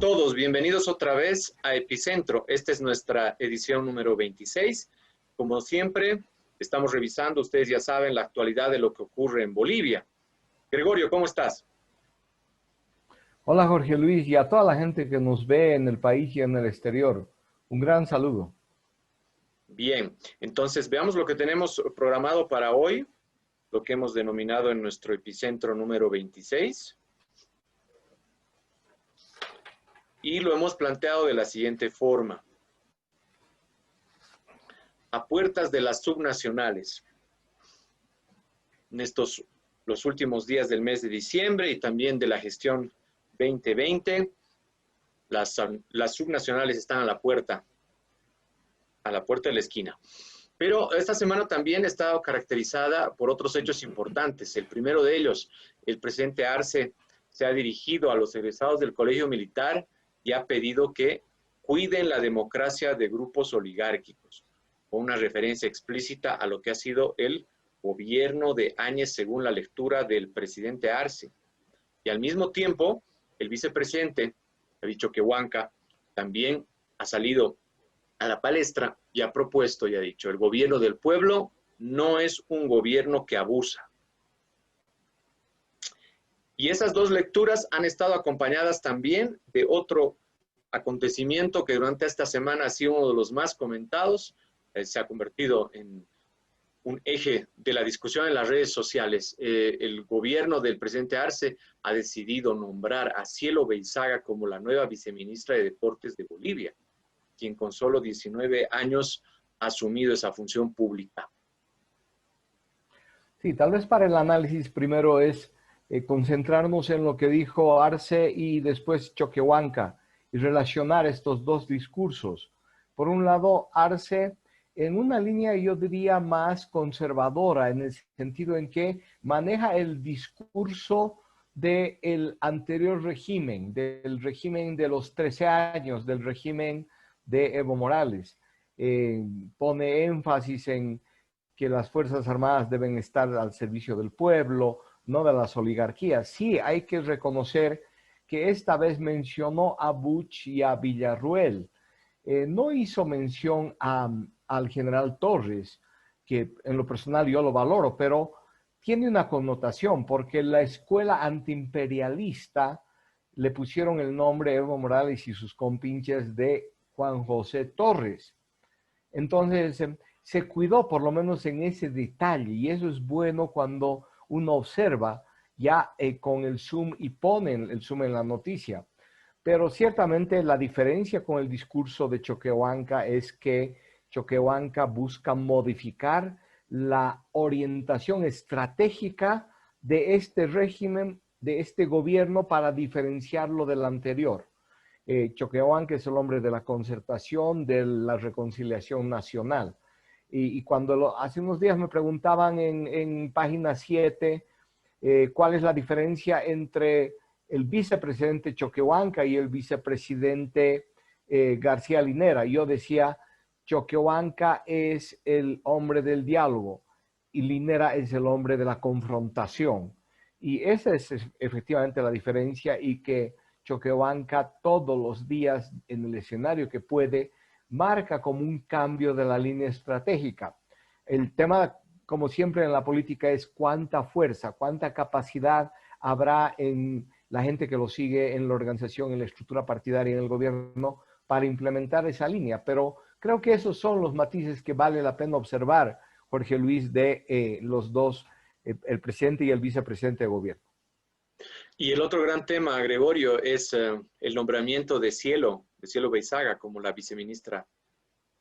todos, bienvenidos otra vez a Epicentro. Esta es nuestra edición número 26. Como siempre, estamos revisando, ustedes ya saben, la actualidad de lo que ocurre en Bolivia. Gregorio, ¿cómo estás? Hola Jorge Luis y a toda la gente que nos ve en el país y en el exterior. Un gran saludo. Bien, entonces veamos lo que tenemos programado para hoy, lo que hemos denominado en nuestro Epicentro número 26. Y lo hemos planteado de la siguiente forma. A puertas de las subnacionales, en los últimos días del mes de diciembre y también de la gestión 2020, las subnacionales están a la puerta de la esquina. Pero esta semana también ha estado caracterizada por otros hechos importantes. El primero de ellos, el presidente Arce se ha dirigido a los egresados del Colegio Militar y ha pedido que cuiden la democracia de grupos oligárquicos, con una referencia explícita a lo que ha sido el gobierno de Áñez según la lectura del presidente Arce. Y al mismo tiempo, el vicepresidente, David Choquehuanca, también ha salido a la palestra y ha propuesto y ha dicho, el gobierno del pueblo no es un gobierno que abusa. Y esas dos lecturas han estado acompañadas también de otro acontecimiento que durante esta semana ha sido uno de los más comentados, se ha convertido en un eje de la discusión en las redes sociales. El gobierno del presidente Arce ha decidido nombrar a Cielo Beizaga como la nueva viceministra de Deportes de Bolivia, quien con solo 19 años ha asumido esa función pública. Sí, tal vez para el análisis primero es concentrarnos en lo que dijo Arce y después Choquehuanca y relacionar estos dos discursos. Por un lado, Arce en una línea yo diría más conservadora, en el sentido en que maneja el discurso del anterior régimen, del régimen de los 13 años, del régimen de Evo Morales. Pone énfasis en que las Fuerzas Armadas deben estar al servicio del pueblo, no de las oligarquías. Sí, hay que reconocer que esta vez mencionó a Buch y a Villarruel. No hizo mención al general Torres, que en lo personal yo lo valoro, pero tiene una connotación, porque la escuela antiimperialista le pusieron el nombre Evo Morales y sus compinches de Juan José Torres. Entonces, se cuidó por lo menos en ese detalle, y eso es bueno cuando uno observa ya con el zoom y ponen el zoom en la noticia. Pero ciertamente la diferencia con el discurso de Choquehuanca es que Choquehuanca busca modificar la orientación estratégica de este régimen, de este gobierno, para diferenciarlo del anterior. Choquehuanca es el hombre de la concertación, de la reconciliación nacional. Y cuando hace unos días me preguntaban en página 7 cuál es la diferencia entre el vicepresidente Choquehuanca y el vicepresidente García Linera. Yo decía, Choquehuanca es el hombre del diálogo y Linera es el hombre de la confrontación. Y esa es efectivamente la diferencia, y que Choquehuanca todos los días en el escenario que puede marca como un cambio de la línea estratégica. El tema, como siempre en la política, es cuánta fuerza, cuánta capacidad habrá en la gente que lo sigue en la organización, en la estructura partidaria, en el gobierno, para implementar esa línea. Pero creo que esos son los matices que vale la pena observar, Jorge Luis, de los dos, el presidente y el vicepresidente de gobierno. Y el otro gran tema, Gregorio, es el nombramiento de Cielo Beizaga como la viceministra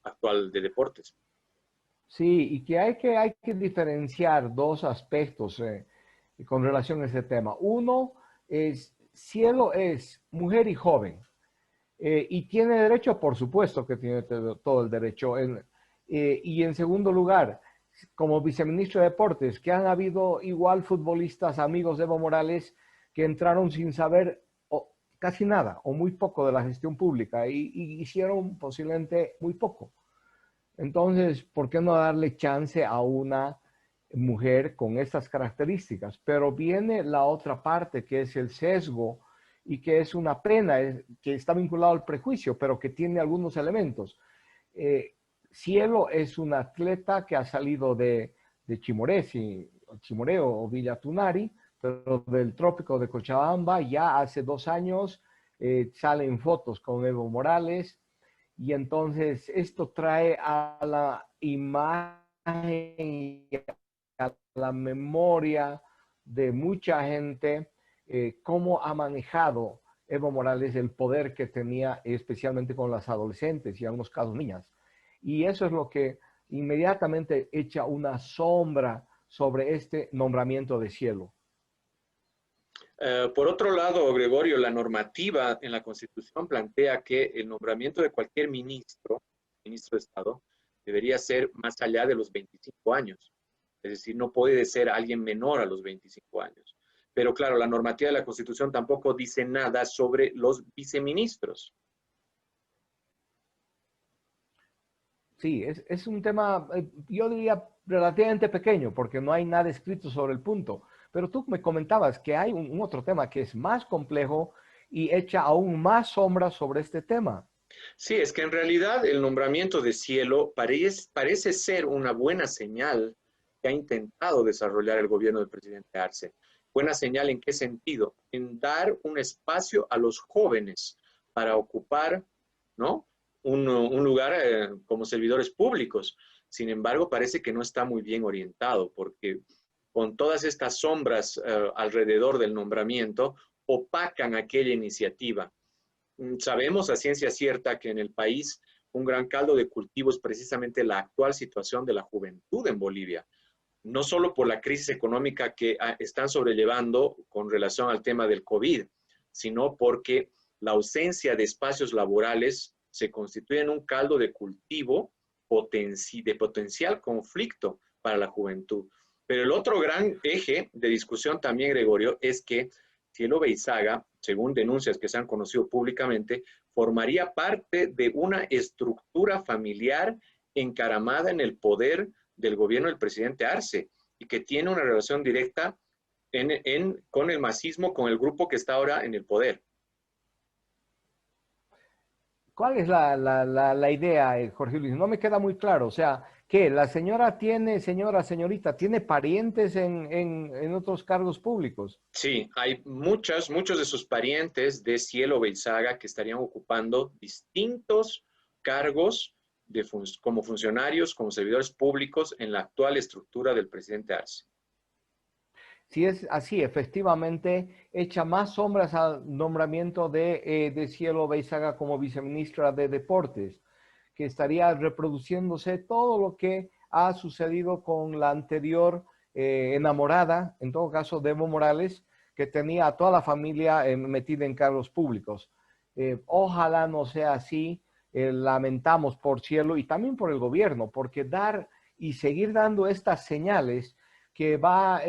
actual de Deportes. Sí, y que hay que diferenciar dos aspectos con relación a ese tema. Uno es, Cielo es mujer y joven, y tiene derecho, por supuesto que tiene todo el derecho. Y en segundo lugar, como viceministro de Deportes, que han habido igual futbolistas amigos de Evo Morales que entraron sin saber casi nada o muy poco de la gestión pública y hicieron posiblemente muy poco. Entonces, ¿por qué no darle chance a una mujer con estas características? Pero viene la otra parte, que es el sesgo y que es una pena, que está vinculado al prejuicio, pero que tiene algunos elementos. Cielo es un atleta que ha salido de Chimoreo o Villa Tunari, pero del trópico de Cochabamba. Ya hace 2 años salen fotos con Evo Morales, y entonces esto trae a la imagen y a la memoria de mucha gente cómo ha manejado Evo Morales el poder que tenía, especialmente con las adolescentes y en algunos casos niñas. Y eso es lo que inmediatamente echa una sombra sobre este nombramiento de Cielo. Por otro lado, Gregorio, la normativa en la Constitución plantea que el nombramiento de cualquier ministro de Estado, debería ser más allá de los 25 años. Es decir, no puede ser alguien menor a los 25 años. Pero claro, la normativa de la Constitución tampoco dice nada sobre los viceministros. Sí, es un tema, yo diría, relativamente pequeño, porque no hay nada escrito sobre el punto. Pero tú me comentabas que hay un otro tema que es más complejo y echa aún más sombra sobre este tema. Sí, es que en realidad el nombramiento de Cielo parece ser una buena señal que ha intentado desarrollar el gobierno del presidente Arce. Buena señal ¿en qué sentido? En dar un espacio a los jóvenes para ocupar, ¿no?, un lugar como servidores públicos. Sin embargo, parece que no está muy bien orientado, porque con todas estas sombras alrededor del nombramiento, opacan aquella iniciativa. Sabemos a ciencia cierta que en el país un gran caldo de cultivo es precisamente la actual situación de la juventud en Bolivia, no solo por la crisis económica que están sobrellevando con relación al tema del COVID, sino porque la ausencia de espacios laborales se constituye en un caldo de cultivo de potencial conflicto para la juventud. Pero el otro gran eje de discusión también, Gregorio, es que Cielo Beizaga, según denuncias que se han conocido públicamente, formaría parte de una estructura familiar encaramada en el poder del gobierno del presidente Arce y que tiene una relación directa con el masismo, con el grupo que está ahora en el poder. ¿Cuál es la idea, Jorge Luis? No me queda muy claro. O sea, ¿qué? ¿La señora tiene, señorita, tiene parientes en otros cargos públicos? Sí, hay muchos de sus parientes de Cielo Beizaga que estarían ocupando distintos cargos como funcionarios, como servidores públicos en la actual estructura del presidente Arce. Si es así, efectivamente, echa más sombras al nombramiento de Cielo Beizaga como viceministra de Deportes, que estaría reproduciéndose todo lo que ha sucedido con la anterior enamorada, en todo caso, de Evo Morales, que tenía a toda la familia metida en cargos públicos. Ojalá no sea así. Lamentamos por Cielo y también por el gobierno, porque dar y seguir dando estas señales que va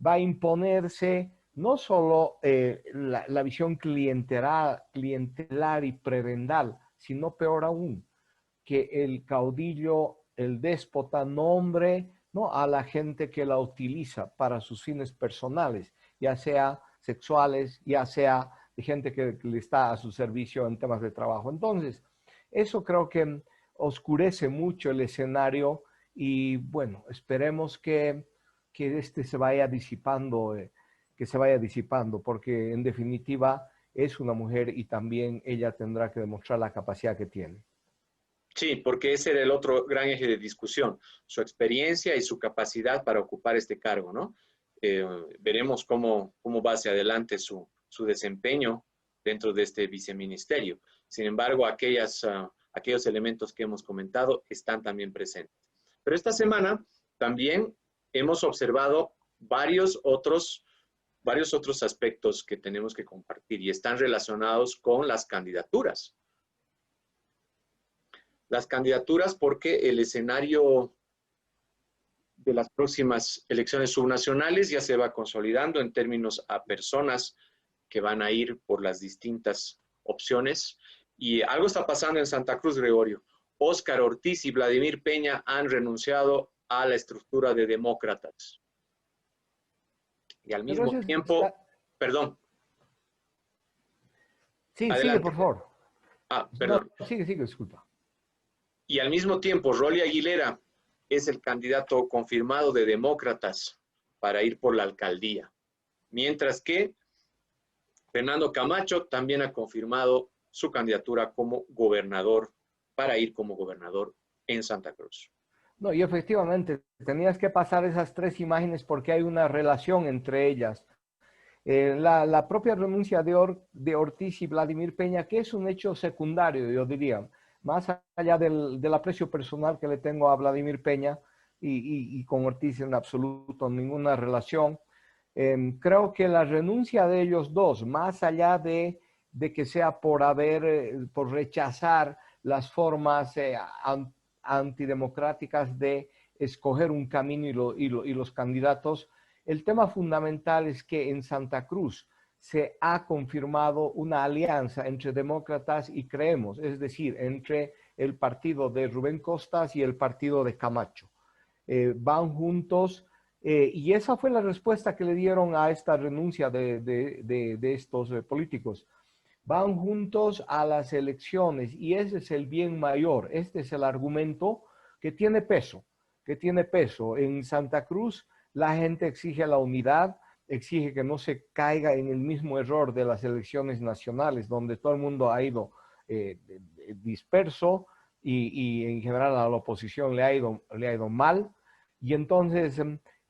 a imponerse no solo la visión clientelar y prebendal, sino peor aún, que el caudillo, el déspota, nombre, ¿no?, a la gente que la utiliza para sus fines personales, ya sea sexuales, ya sea de gente que le está a su servicio en temas de trabajo. Entonces, eso creo que oscurece mucho el escenario y bueno, esperemos que este se vaya disipando, porque en definitiva es una mujer y también ella tendrá que demostrar la capacidad que tiene. Sí, porque ese era el otro gran eje de discusión, su experiencia y su capacidad para ocupar este cargo, ¿no? Veremos cómo va hacia adelante su desempeño dentro de este viceministerio. Sin embargo, aquellos elementos que hemos comentado están también presentes. Pero esta semana también hemos observado varios otros aspectos que tenemos que compartir y están relacionados con las candidaturas. Las candidaturas porque el escenario de las próximas elecciones subnacionales ya se va consolidando en términos a personas que van a ir por las distintas opciones. Y algo está pasando en Santa Cruz, Gregorio. Óscar Ortiz y Vladimir Peña han renunciado a la estructura de demócratas. Y al Pero mismo tiempo, perdón. Sí, sigue, Adelante. por favor. No, Perdón. sigue, sigue, disculpa. Y al mismo tiempo, Rolly Aguilera es el candidato confirmado de Demócratas para ir por la alcaldía. Mientras que Fernando Camacho también ha confirmado su candidatura como gobernador, para ir como gobernador en Santa Cruz. No, y efectivamente, tenías que pasar esas tres imágenes porque hay una relación entre ellas. La propia renuncia de Ortiz y Vladimir Peña, que es un hecho secundario, yo diría, más allá del aprecio personal que le tengo a Vladimir Peña y con Ortiz en absoluto ninguna relación, creo que la renuncia de ellos dos, más allá de que sea por rechazar las formas antidemocráticas de escoger un camino y los candidatos, el tema fundamental es que en Santa Cruz se ha confirmado una alianza entre demócratas y creemos, es decir, entre el partido de Rubén Costas y el partido de Camacho. Van juntos y esa fue la respuesta que le dieron a esta renuncia de estos políticos. Van juntos a las elecciones y ese es el bien mayor, este es el argumento que tiene peso, que tiene peso. En Santa Cruz la gente exige la unidad, exige que no se caiga en el mismo error de las elecciones nacionales, donde todo el mundo ha ido disperso y en general a la oposición le ha ido mal. Y entonces,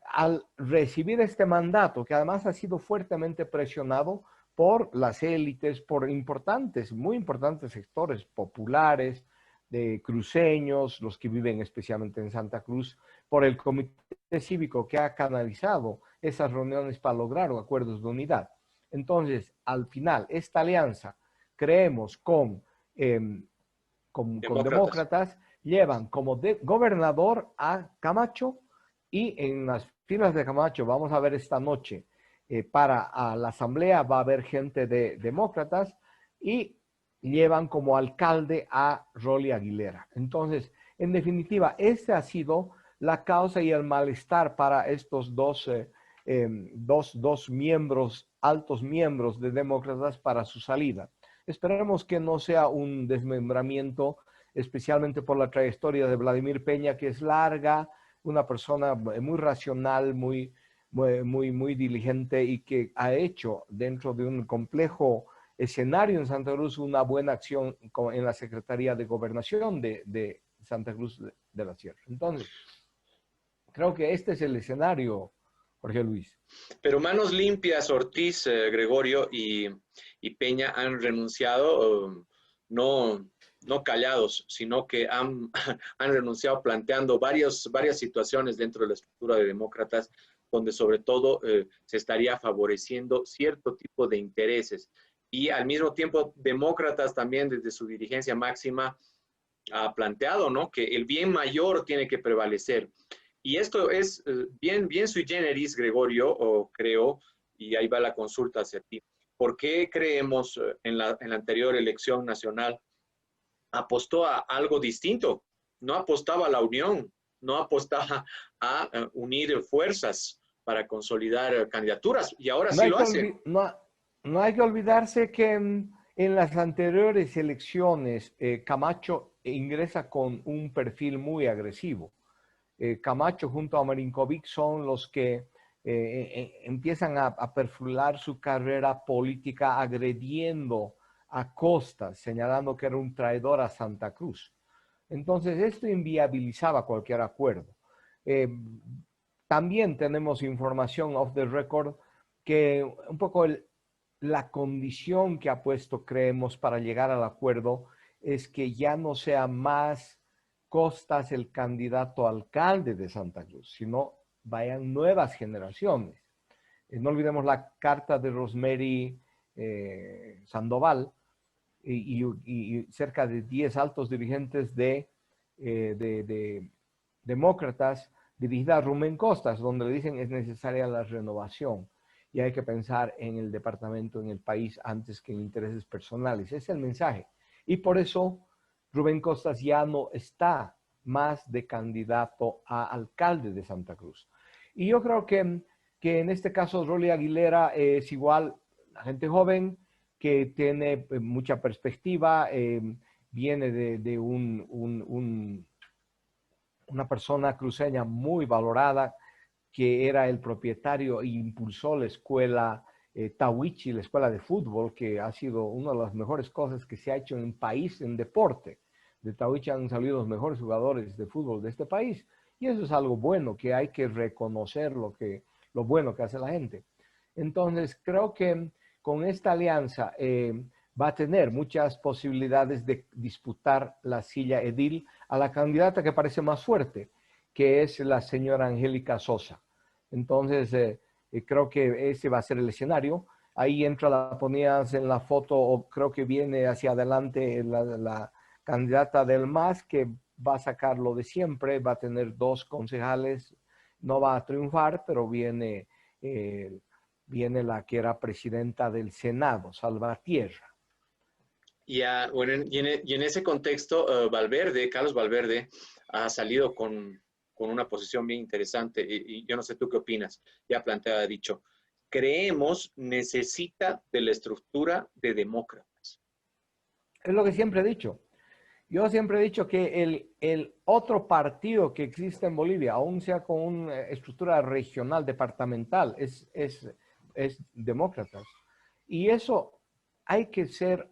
al recibir este mandato, que además ha sido fuertemente presionado por las élites, por importantes, muy importantes sectores populares, de cruceños, los que viven especialmente en Santa Cruz, por el comité cívico que ha canalizado esas reuniones para lograr acuerdos de unidad. Entonces, al final, esta alianza, creemos con Demócratas. demócratas, llevan como gobernador a Camacho y en las filas de Camacho, vamos a ver esta noche, para la asamblea va a haber gente de demócratas y llevan como alcalde a Rolly Aguilera. Entonces, en definitiva, esta ha sido la causa y el malestar para estos dos miembros, altos miembros de demócratas para su salida. Esperemos que no sea un desmembramiento, especialmente por la trayectoria de Vladimir Peña, que es larga, una persona muy racional, muy diligente y que ha hecho dentro de un complejo escenario en Santa Cruz una buena acción en la Secretaría de Gobernación de Santa Cruz de la Sierra. Entonces, creo que este es el escenario, Jorge Luis. Pero manos limpias, Ortiz, Gregorio y Peña han renunciado, no, no callados, sino que han renunciado planteando varias situaciones dentro de la estructura de demócratas, donde sobre todo se estaría favoreciendo cierto tipo de intereses. Y al mismo tiempo, demócratas también desde su dirigencia máxima ha planteado, ¿no?, que el bien mayor tiene que prevalecer. Y esto es bien sui generis, Gregorio, o creo, y ahí va la consulta hacia ti. ¿Por qué creemos en la anterior elección nacional apostó a algo distinto? No apostaba a la unión, no apostaba a unir fuerzas para consolidar candidaturas, y ahora No sí hay lo que, hace. no hay que olvidarse que en las anteriores elecciones Camacho ingresa con un perfil muy agresivo. Camacho junto a Marinkovic son los que empiezan a perfilar su carrera política agrediendo a Costas, señalando que era un traidor a Santa Cruz. Entonces, esto inviabilizaba cualquier acuerdo. Eh, También tenemos información off the record que un poco la condición que ha puesto, creemos, para llegar al acuerdo es que ya no sea más Costas el candidato a alcalde de Santa Cruz, sino vayan nuevas generaciones. No olvidemos la carta de Rosemary Sandoval y cerca de 10 altos dirigentes de demócratas dirigida a Rubén Costas, donde le dicen es necesaria la renovación y hay que pensar en el departamento, en el país, antes que en intereses personales. Ese es el mensaje. Y por eso Rubén Costas ya no está más de candidato a alcalde de Santa Cruz. Y yo creo que en este caso Rolly Aguilera es igual, la gente joven, que tiene mucha perspectiva, viene de una persona cruceña muy valorada, que era el propietario e impulsó la escuela Tawichi, la escuela de fútbol, que ha sido una de las mejores cosas que se ha hecho en un país en deporte. De Tawichi han salido los mejores jugadores de fútbol de este país. Y eso es algo bueno, que hay que reconocer lo bueno que hace la gente. Entonces, creo que con esta alianza va a tener muchas posibilidades de disputar la silla edil a la candidata que parece más fuerte, que es la señora Angélica Sosa. Entonces, creo que ese va a ser el escenario. Ahí entra, la ponías en la foto, o creo que viene hacia adelante la candidata del MAS, que va a sacar lo de siempre, va a tener 2 concejales, no va a triunfar, pero viene la que era presidenta del Senado, Salvatierra. Bueno, y en ese contexto, Carlos Valverde, ha salido con una posición bien interesante, y yo no sé tú qué opinas, ya planteado, ha dicho, creemos necesita de la estructura de demócratas. Es lo que siempre he dicho. Yo siempre he dicho que el otro partido que existe en Bolivia, aún sea con una estructura regional, departamental, es demócratas. Y eso hay que ser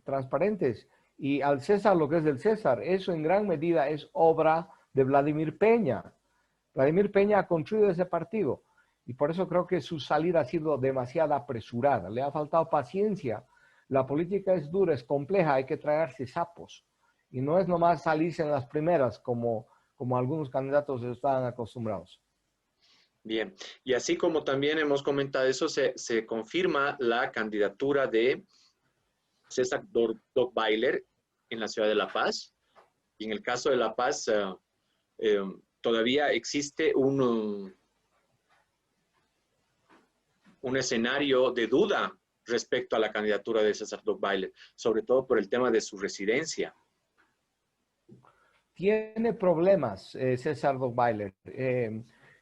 transparentes. Y al César lo que es del César, eso en gran medida es obra de Vladimir Peña. Vladimir Peña ha construido ese partido. Y por eso creo que su salida ha sido demasiado apresurada. Le ha faltado paciencia. La política es dura, es compleja, hay que tragarse sapos. Y no es nomás salirse en las primeras como algunos candidatos están acostumbrados. Bien, y así como también hemos comentado eso, se confirma la candidatura de César Dogbailer en la ciudad de La Paz. Y en el caso de La Paz, todavía existe un escenario de duda respecto a la candidatura de César Dogbailer, sobre todo por el tema de su residencia. Tiene problemas César Dogbailer.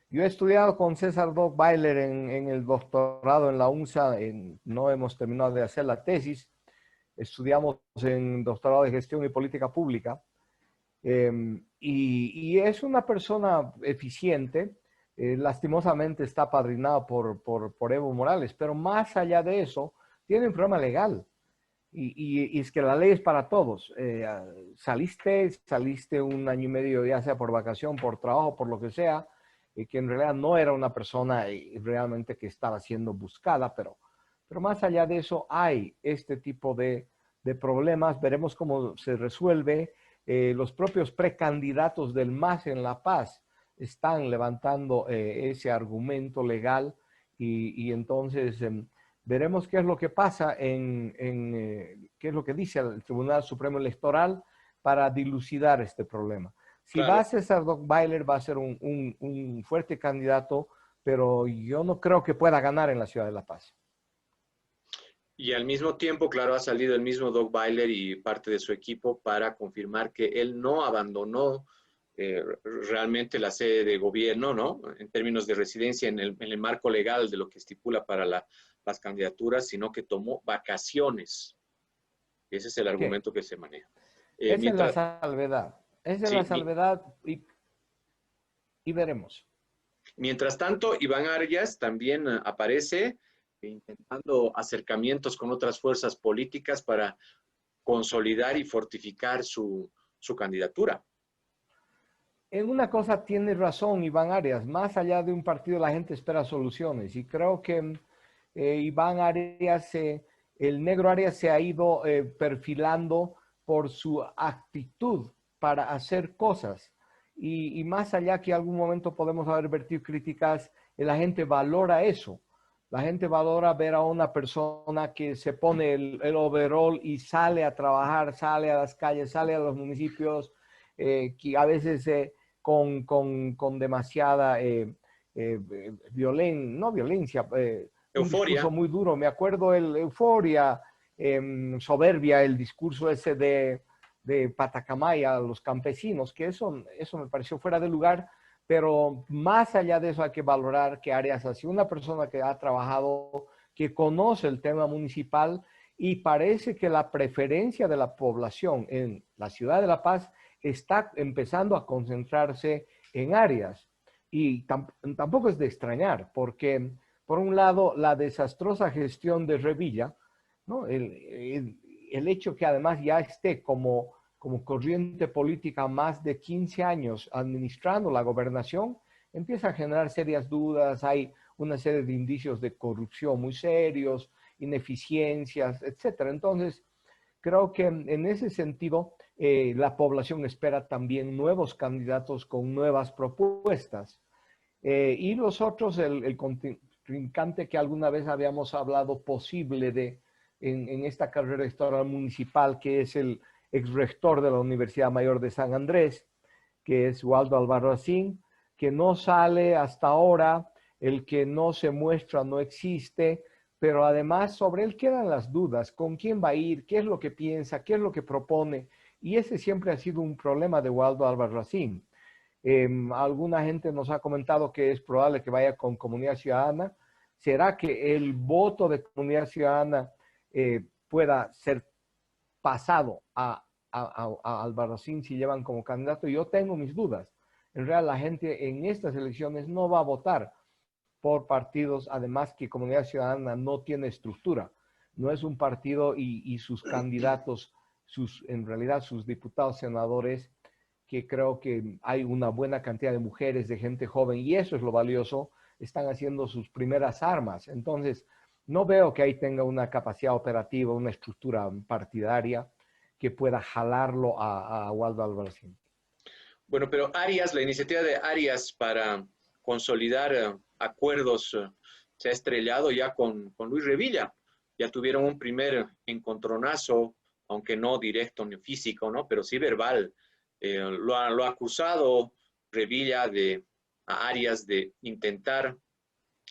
Yo he estudiado con César Dogbailer en el doctorado en la UNSA, no hemos terminado de hacer la tesis, estudiamos en doctorado de gestión y política pública, y es una persona eficiente, lastimosamente está apadrinado por Evo Morales, pero más allá de eso, tiene un problema legal. Y es que la ley es para todos. Saliste 1 año y medio, ya sea por vacación, por trabajo, por lo que sea, que en realidad no era una persona realmente que estaba siendo buscada, pero más allá de eso hay este tipo de problemas. Veremos cómo se resuelve. Los propios precandidatos del MAS en La Paz están levantando ese argumento legal y entonces veremos qué es lo que pasa qué es lo que dice el Tribunal Supremo Electoral para dilucidar este problema. Si Claro. va César Dogbailer, va a ser un fuerte candidato, pero yo no creo que pueda ganar en la ciudad de La Paz. Y al mismo tiempo, claro, ha salido el mismo Dogbailer y parte de su equipo para confirmar que él no abandonó realmente la sede de gobierno, ¿no? En términos de residencia en el marco legal de lo que estipula para las candidaturas, sino que tomó vacaciones. Ese es el argumento que se maneja. Esa es la salvedad. Esa es sí, la salvedad y veremos. Mientras tanto, Iván Arias también aparece intentando acercamientos con otras fuerzas políticas para consolidar y fortificar su candidatura. En una cosa tiene razón Iván Arias, más allá de un partido la gente espera soluciones y creo que Iván Arias, el negro Arias se ha ido perfilando por su actitud para hacer cosas y más allá que algún momento podemos haber vertido críticas, la gente valora eso. La gente valora ver a una persona que se pone el overall y sale a trabajar, sale a las calles, sale a los municipios, que a veces con demasiada no violencia, un discurso muy duro. Me acuerdo euforia, soberbia, el discurso ese de Patacamaya a los campesinos, que eso me pareció fuera de lugar. Pero más allá de eso hay que valorar que Arias ha sido una persona que ha trabajado, que conoce el tema municipal y parece que la preferencia de la población en la ciudad de La Paz está empezando a concentrarse en Arias. Y tampoco es de extrañar, porque por un lado la desastrosa gestión de Revilla, ¿no? El hecho que además ya esté como corriente política más de 15 años administrando la gobernación, empieza a generar serias dudas, hay una serie de indicios de corrupción muy serios, ineficiencias, etcétera. Entonces, creo que en ese sentido, la población espera también nuevos candidatos con nuevas propuestas. Y los otros, el contrincante que alguna vez habíamos hablado posible en esta carrera electoral municipal, que es el ex rector de la Universidad Mayor de San Andrés, que es Waldo Albarracín, que no sale hasta ahora, el que no se muestra no existe, pero además sobre él quedan las dudas, con quién va a ir, qué es lo que piensa, qué es lo que propone, y ese siempre ha sido un problema de Waldo Albarracín. Alguna gente nos ha comentado que es probable que vaya con Comunidad Ciudadana. ¿Será que el voto de Comunidad Ciudadana pueda ser pasado a Albarracín si llevan como candidato? Yo tengo mis dudas. En realidad la gente en estas elecciones no va a votar por partidos, además que Comunidad Ciudadana no tiene estructura. No es un partido y sus candidatos, en realidad sus diputados, senadores, que creo que hay una buena cantidad de mujeres, de gente joven, y eso es lo valioso, están haciendo sus primeras armas. Entonces, no veo que ahí tenga una capacidad operativa, una estructura partidaria que pueda jalarlo a Waldo Albarracín. Bueno, pero Arias, la iniciativa de Arias para consolidar acuerdos se ha estrellado ya con Luis Revilla. Ya tuvieron un primer encontronazo, aunque no directo ni físico, ¿no? Pero sí verbal. Lo ha acusado Revilla a Arias de intentar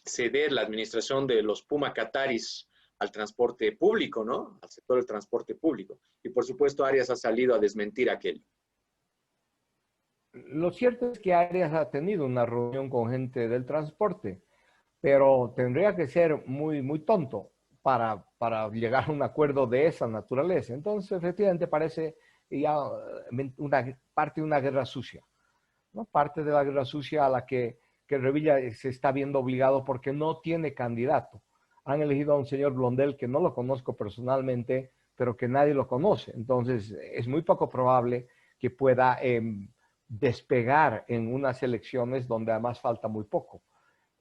ceder la administración de los Puma Cataris al transporte público, ¿no? Al sector del transporte público. Y por supuesto Arias ha salido a desmentir aquello. Lo cierto es que Arias ha tenido una reunión con gente del transporte, pero tendría que ser muy, muy tonto para llegar a un acuerdo de esa naturaleza. Entonces, efectivamente, parece ya parte de una guerra sucia, ¿no? Parte de la guerra sucia a la que Revilla se está viendo obligado porque no tiene candidato. Han elegido a un señor Blondel que no lo conozco personalmente, pero que nadie lo conoce. Entonces, es muy poco probable que pueda despegar en unas elecciones donde además falta muy poco.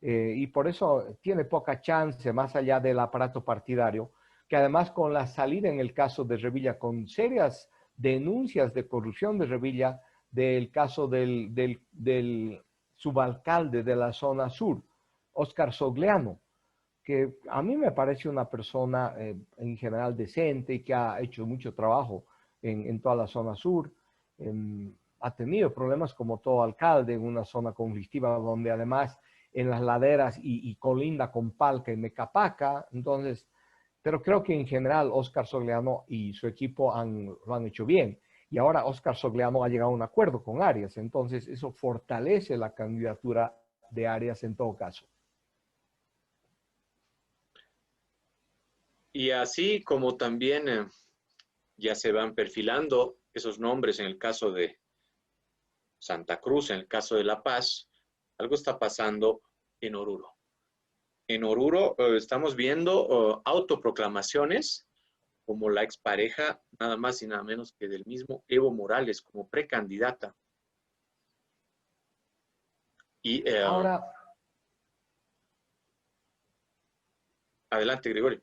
Y por eso tiene poca chance, más allá del aparato partidario, que además con la salida en el caso de Revilla, con serias denuncias de corrupción de Revilla, del caso del subalcalde de la zona sur, Óscar Sogleano, que a mí me parece una persona en general decente y que ha hecho mucho trabajo en toda la zona sur. Ha tenido problemas como todo alcalde en una zona conflictiva donde además en las laderas y colinda con Palca y Mecapaca. Entonces, pero creo que en general Óscar Sogleano y su equipo lo han hecho bien. Y ahora Óscar Sogleano ha llegado a un acuerdo con Arias. Entonces, eso fortalece la candidatura de Arias en todo caso. Y así como también ya se van perfilando esos nombres en el caso de Santa Cruz, en el caso de La Paz, algo está pasando en Oruro. En Oruro estamos viendo autoproclamaciones como la expareja, nada más y nada menos que del mismo Evo Morales, como precandidata. Y Ahora, adelante, Gregorio.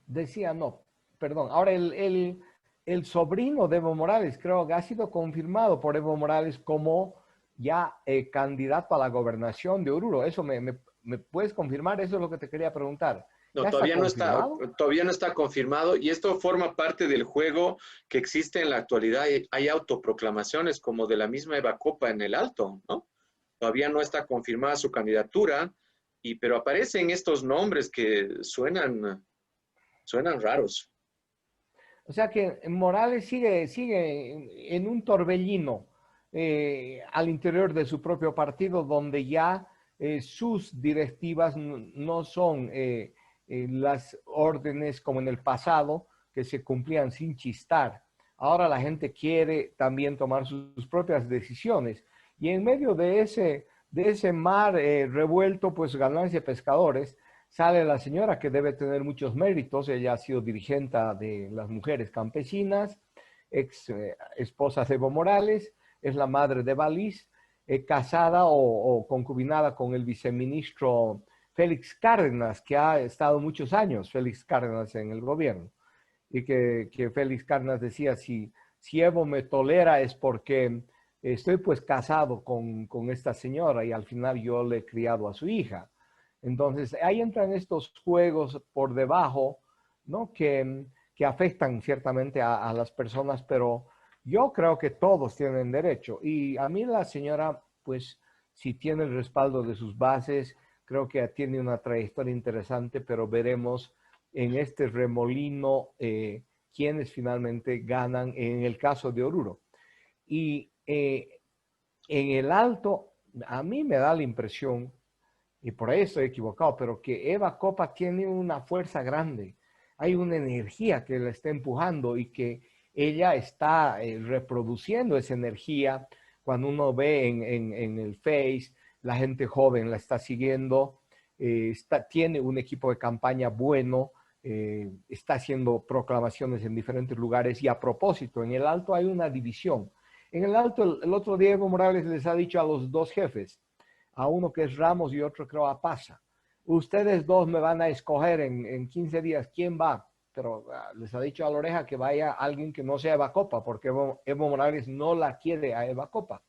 decía, no, perdón, ahora el sobrino de Evo Morales creo que ha sido confirmado por Evo Morales como ya candidato a la gobernación de Oruro. ¿Eso me puedes confirmar? Eso es lo que te quería preguntar. No, ¿Ya está confirmado? todavía no está confirmado y esto forma parte del juego que existe en la actualidad. Hay autoproclamaciones como de la misma Eva Copa en el Alto, ¿no? Todavía no está confirmada su candidatura, pero aparecen estos nombres que suenan raros. O sea que Morales sigue en un torbellino al interior de su propio partido donde ya sus directivas no son las órdenes como en el pasado, que se cumplían sin chistar. Ahora la gente quiere también tomar sus propias decisiones. Y en medio de ese mar revuelto, pues ganancia de pescadores, sale la señora que debe tener muchos méritos. Ella ha sido dirigente de las mujeres campesinas, ex esposa de Evo Morales, es la madre de Balis, casada o concubinada con el viceministro Félix Cárdenas, que ha estado muchos años, Félix Cárdenas, en el gobierno. Y que Félix Cárdenas decía, si Evo me tolera es porque estoy pues casado con esta señora y al final yo le he criado a su hija. Entonces, ahí entran estos juegos por debajo, ¿no? Que afectan ciertamente a las personas, pero yo creo que todos tienen derecho. Y a mí la señora, pues, si tiene el respaldo de sus bases, creo que tiene una trayectoria interesante, pero veremos en este remolino quienes finalmente ganan en el caso de Oruro. Y en el Alto, a mí me da la impresión, y por ahí estoy equivocado, pero que Eva Copa tiene una fuerza grande. Hay una energía que la está empujando y que ella está reproduciendo esa energía. Cuando uno ve en el Face, la gente joven la está siguiendo, tiene un equipo de campaña bueno, está haciendo proclamaciones en diferentes lugares y a propósito, en el Alto hay una división. En el Alto, el otro día Evo Morales les ha dicho a los dos jefes, a uno que es Ramos y otro creo a Pasa, ustedes dos me van a escoger en 15 días quién va, pero les ha dicho a la oreja que vaya alguien que no sea Eva Copa, porque Evo Morales no la quiere a Eva Copa.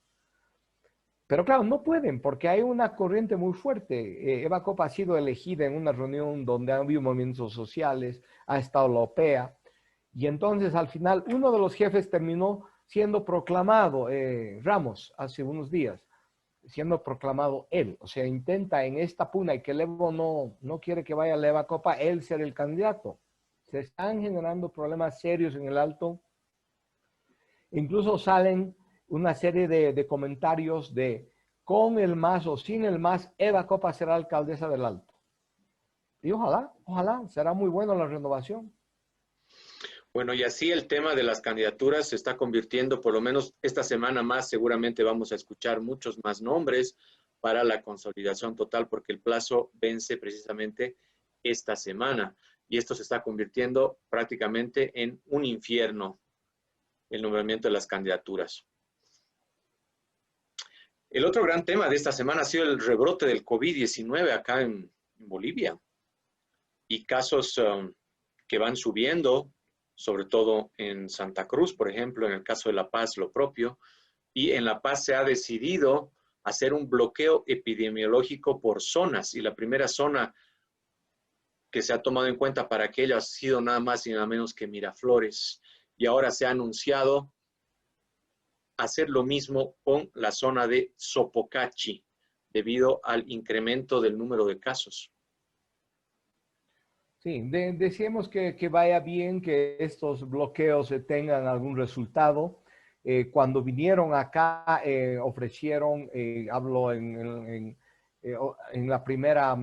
Pero claro, no pueden porque hay una corriente muy fuerte. Eva Copa ha sido elegida en una reunión donde han habido movimientos sociales, ha estado la OPEA, y entonces al final uno de los jefes terminó siendo proclamado, Ramos, hace unos días, siendo proclamado él. O sea, intenta en esta pugna y que el Evo no quiere que vaya a la Eva Copa, él ser el candidato. Se están generando problemas serios en el Alto. Incluso salen una serie de comentarios de con el MAS o sin el MAS, Eva Copa será alcaldesa del Alto. Y ojalá, será muy bueno la renovación. Bueno, y así el tema de las candidaturas se está convirtiendo, por lo menos esta semana más, seguramente vamos a escuchar muchos más nombres para la consolidación total, porque el plazo vence precisamente esta semana. Y esto se está convirtiendo prácticamente en un infierno, el nombramiento de las candidaturas. El otro gran tema de esta semana ha sido el rebrote del COVID-19 acá en Bolivia y casos que van subiendo, sobre todo en Santa Cruz, por ejemplo, en el caso de La Paz, lo propio, y en La Paz se ha decidido hacer un bloqueo epidemiológico por zonas, y la primera zona que se ha tomado en cuenta para aquello ha sido nada más y nada menos que Miraflores, y ahora se ha anunciado hacer lo mismo con la zona de Sopocachi, debido al incremento del número de casos. Sí, deseemos que vaya bien, que estos bloqueos tengan algún resultado. Cuando vinieron acá, ofrecieron, hablo en la primera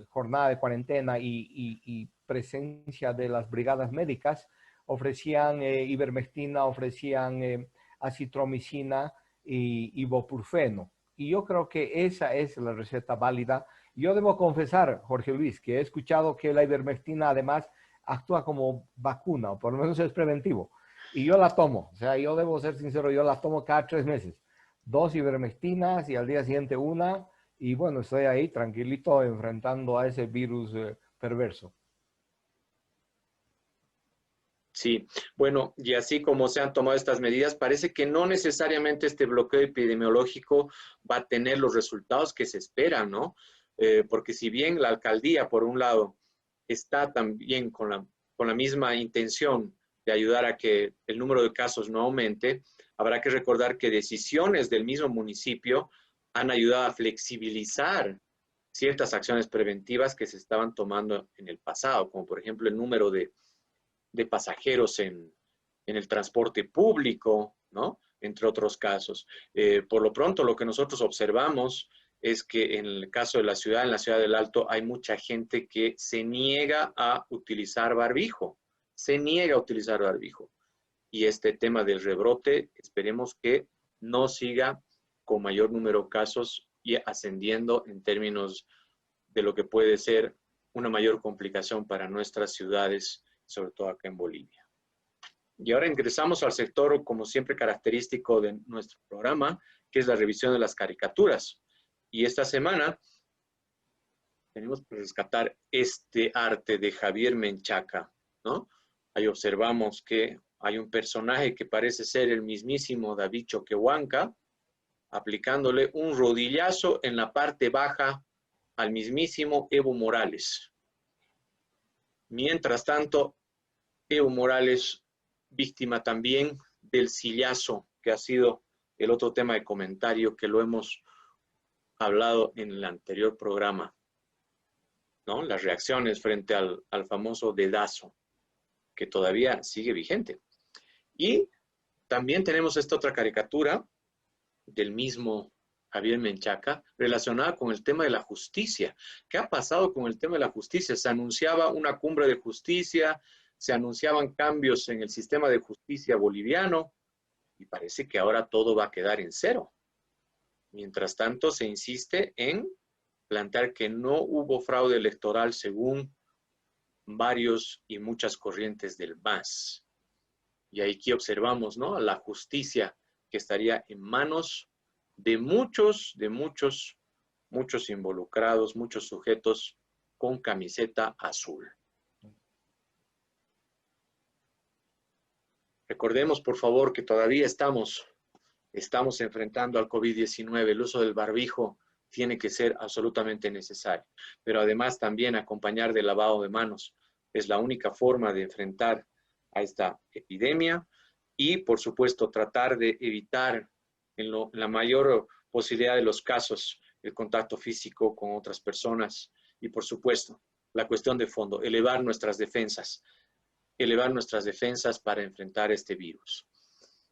jornada de cuarentena y presencia de las brigadas médicas, ofrecían ivermectina, ofrecían acitromicina y ibuprofeno. Y yo creo que esa es la receta válida. Yo debo confesar, Jorge Luis, que he escuchado que la ivermectina además actúa como vacuna, o por lo menos es preventivo. Y yo la tomo, o sea, yo debo ser sincero, yo la tomo cada 3 meses. 2 ivermectinas y al día siguiente una, y bueno, estoy ahí tranquilito enfrentando a ese virus perverso. Sí, bueno, y así como se han tomado estas medidas, parece que no necesariamente este bloqueo epidemiológico va a tener los resultados que se esperan, ¿no? Porque si bien la alcaldía, por un lado, está también con la misma intención de ayudar a que el número de casos no aumente, habrá que recordar que decisiones del mismo municipio han ayudado a flexibilizar ciertas acciones preventivas que se estaban tomando en el pasado, como por ejemplo el número de pasajeros en el transporte público, ¿no? Entre otros casos. Por lo pronto, lo que nosotros observamos es que en el caso de la ciudad, en la ciudad del Alto, hay mucha gente que se niega a utilizar barbijo. Se niega a utilizar barbijo. Y este tema del rebrote, esperemos que no siga con mayor número de casos y ascendiendo en términos de lo que puede ser una mayor complicación para nuestras ciudades, sobre todo acá en Bolivia. Y ahora ingresamos al sector, como siempre, característico de nuestro programa, que es la revisión de las caricaturas. Y esta semana tenemos que rescatar este arte de Javier Menchaca, ¿no? Ahí observamos que hay un personaje que parece ser el mismísimo David Choquehuanca, aplicándole un rodillazo en la parte baja al mismísimo Evo Morales. Mientras tanto, Evo Morales, víctima también del sillazo, que ha sido el otro tema de comentario que lo hemos hablado en el anterior programa, ¿no? Las reacciones frente al famoso dedazo, que todavía sigue vigente. Y también tenemos esta otra caricatura del mismo Javier Menchaca relacionada con el tema de la justicia. ¿Qué ha pasado con el tema de la justicia? Se anunciaba una cumbre de justicia, se anunciaban cambios en el sistema de justicia boliviano y parece que ahora todo va a quedar en cero. Mientras tanto, se insiste en plantear que no hubo fraude electoral según varios y muchas corrientes del MAS. Y aquí observamos, ¿no?, la justicia que estaría en manos de muchos involucrados, muchos sujetos con camiseta azul. Recordemos, por favor, que todavía estamos enfrentando al COVID-19. El uso del barbijo tiene que ser absolutamente necesario, pero además también acompañar del lavado de manos. Es la única forma de enfrentar a esta epidemia y, por supuesto, tratar de evitar en la mayor posibilidad de los casos el contacto físico con otras personas y, por supuesto, la cuestión de fondo, elevar nuestras defensas para enfrentar este virus.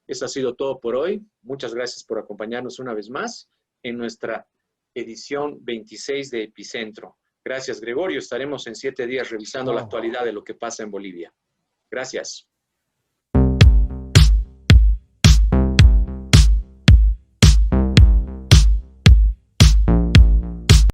Eso ha sido todo por hoy. Muchas gracias por acompañarnos una vez más en nuestra edición 26 de Epicentro. Gracias, Gregorio. Estaremos en 7 días revisando la actualidad de lo que pasa en Bolivia. Gracias.